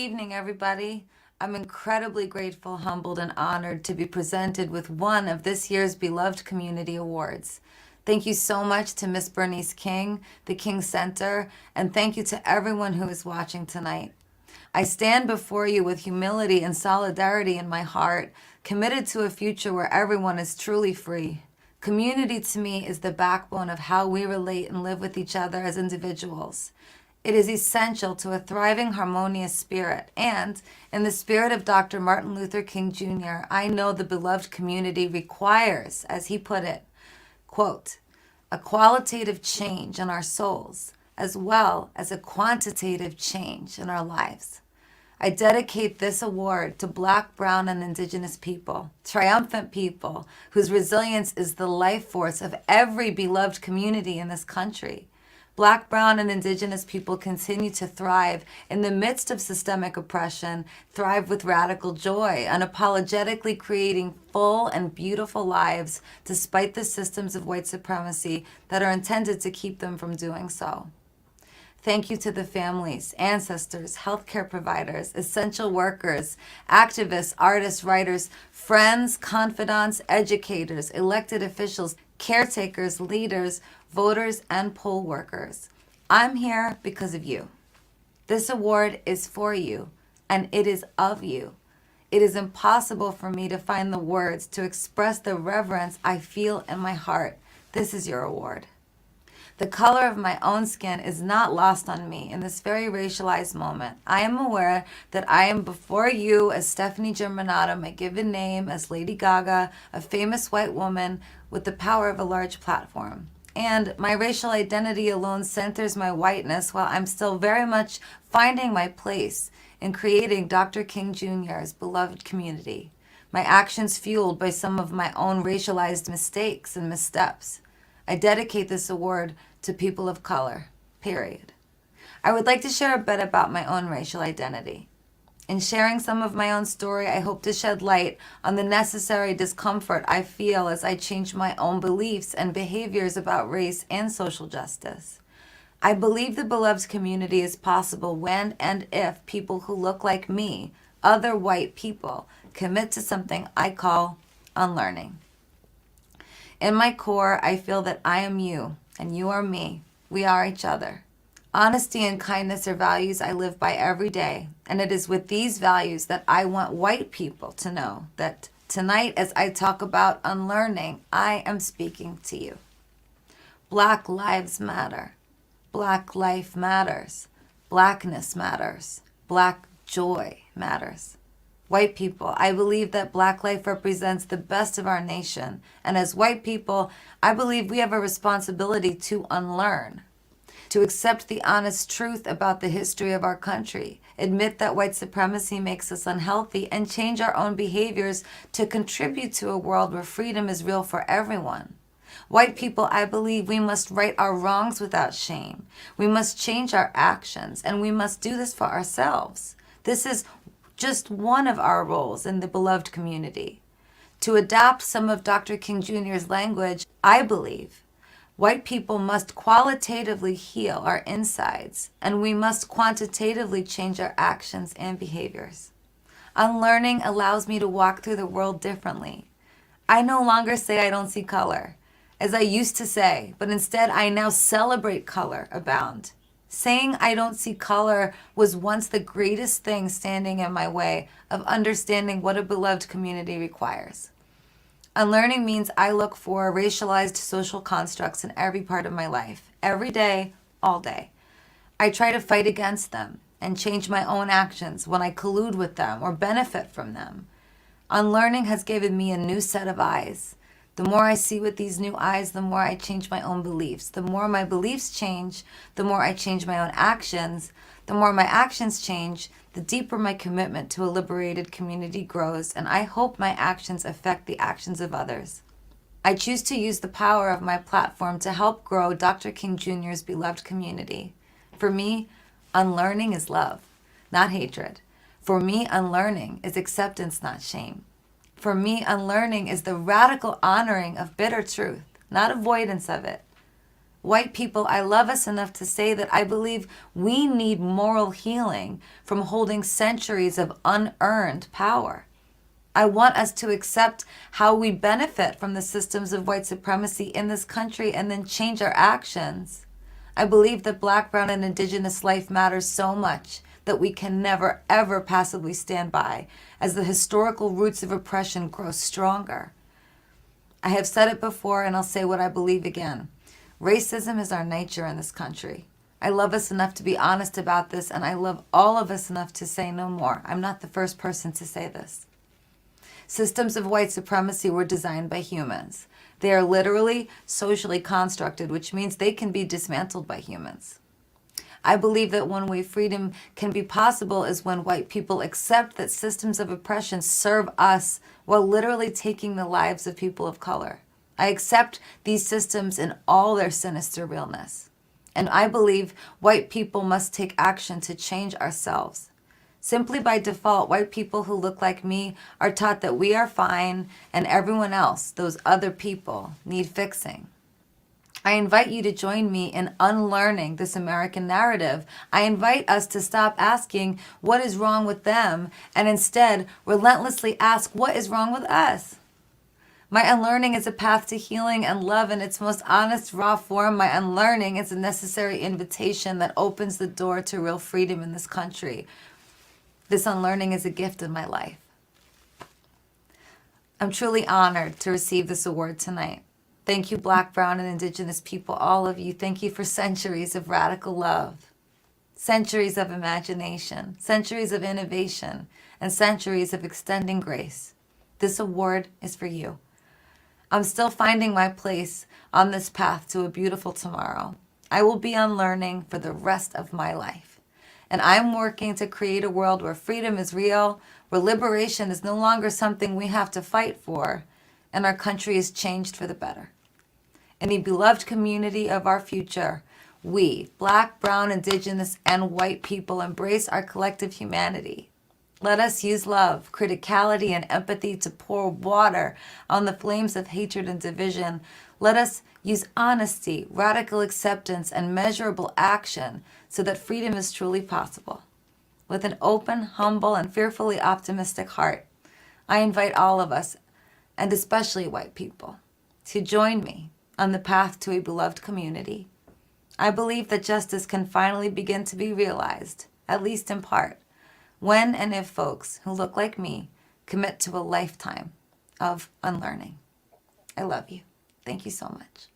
Evening, everybody. I'm incredibly grateful, humbled, and honored to be presented with one of this year's Beloved Community Awards. Thank you so much to Miss Bernice King, the King Center, and thank you to everyone who is watching tonight. I stand before you with humility and solidarity in my heart, committed to a future where everyone is truly free. Community to me is the backbone of how we relate and live with each other as individuals. It is essential to a thriving, harmonious spirit. And in the spirit of Dr. Martin Luther King Jr., I know the beloved community requires, as he put it, quote, a qualitative change in our souls, as well as a quantitative change in our lives. I dedicate this award to Black, Brown, and Indigenous people, triumphant people whose resilience is the life force of every beloved community in this country. Black, Brown, and Indigenous people continue to thrive in the midst of systemic oppression, thrive with radical joy, unapologetically creating full and beautiful lives despite the systems of white supremacy that are intended to keep them from doing so. Thank you to the families, ancestors, healthcare providers, essential workers, activists, artists, writers, friends, confidants, educators, elected officials, caretakers, leaders, voters, and poll workers. I'm here because of you. This award is for you, and it is of you. It is impossible for me to find the words to express the reverence I feel in my heart. This is your award. The color of my own skin is not lost on me in this very racialized moment. I am aware that I am before you as Stephanie Germanato, my given name, as Lady Gaga, a famous white woman with the power of a large platform. And my racial identity alone centers my whiteness while I'm still very much finding my place in creating Dr. King Jr.'s beloved community. My actions fueled by some of my own racialized mistakes and missteps. I dedicate this award to people of color, period. I would like to share a bit about my own racial identity. In sharing some of my own story, I hope to shed light on the necessary discomfort I feel as I change my own beliefs and behaviors about race and social justice. I believe the beloved community is possible when and if people who look like me, other white people, commit to something I call unlearning. In my core, I feel that I am you and you are me. We are each other. Honesty and kindness are values I live by every day, and it is with these values that I want white people to know that tonight, as I talk about unlearning, I am speaking to you. Black lives matter. Black life matters. Blackness matters. Black joy matters. White people, I believe that Black life represents the best of our nation. And as white people, I believe we have a responsibility to unlearn, to accept the honest truth about the history of our country, admit that white supremacy makes us unhealthy, and change our own behaviors to contribute to a world where freedom is real for everyone. White people, I believe we must right our wrongs without shame. We must change our actions, and we must do this for ourselves. This is just one of our roles in the beloved community. To adopt some of Dr. King Jr.'s language, I believe white people must qualitatively heal our insides, and we must quantitatively change our actions and behaviors. Unlearning allows me to walk through the world differently. I no longer say I don't see color, as I used to say, but instead I now celebrate color abound. Saying I don't see color was once the greatest thing standing in my way of understanding what a beloved community requires. Unlearning means I look for racialized social constructs in every part of my life, every day, all day. I try to fight against them and change my own actions when I collude with them or benefit from them. Unlearning has given me a new set of eyes. The more I see with these new eyes, the more I change my own beliefs. The more my beliefs change, the more I change my own actions. The more my actions change, the deeper my commitment to a liberated community grows, and I hope my actions affect the actions of others. I choose to use the power of my platform to help grow Dr. King Jr.'s beloved community. For me, unlearning is love, not hatred. For me, unlearning is acceptance, not shame. For me, unlearning is the radical honoring of bitter truth, not avoidance of it. White people, I love us enough to say that I believe we need moral healing from holding centuries of unearned power. I want us to accept how we benefit from the systems of white supremacy in this country and then change our actions. I believe that Black, brown, and Indigenous life matters so much that we can never, ever passively stand by as the historical roots of oppression grow stronger. I have said it before and I'll say what I believe again. Racism is our nature in this country. I love us enough to be honest about this, and I love all of us enough to say no more. I'm not the first person to say this. Systems of white supremacy were designed by humans. They are literally socially constructed, which means they can be dismantled by humans. I believe that one way freedom can be possible is when white people accept that systems of oppression serve us while literally taking the lives of people of color. I accept these systems in all their sinister realness. And I believe white people must take action to change ourselves. Simply by default, white people who look like me are taught that we are fine and everyone else, those other people, need fixing. I invite you to join me in unlearning this American narrative. I invite us to stop asking what is wrong with them and instead relentlessly ask what is wrong with us. My unlearning is a path to healing and love in its most honest, raw form. My unlearning is a necessary invitation that opens the door to real freedom in this country. This unlearning is a gift in my life. I'm truly honored to receive this award tonight. Thank you, Black, brown, and Indigenous people, all of you. Thank you for centuries of radical love, centuries of imagination, centuries of innovation, and centuries of extending grace. This award is for you. I'm still finding my place on this path to a beautiful tomorrow. I will be unlearning for the rest of my life. And I'm working to create a world where freedom is real, where liberation is no longer something we have to fight for, and our country is changed for the better. In the beloved community of our future, we, Black, brown, Indigenous, and white people, embrace our collective humanity. Let us use love, criticality, and empathy to pour water on the flames of hatred and division. Let us use honesty, radical acceptance, and measurable action so that freedom is truly possible. With an open, humble, and fearfully optimistic heart, I invite all of us, and especially white people, to join me on the path to a beloved community. I believe that justice can finally begin to be realized, at least in part, when and if folks who look like me commit to a lifetime of unlearning. I love you. Thank you so much.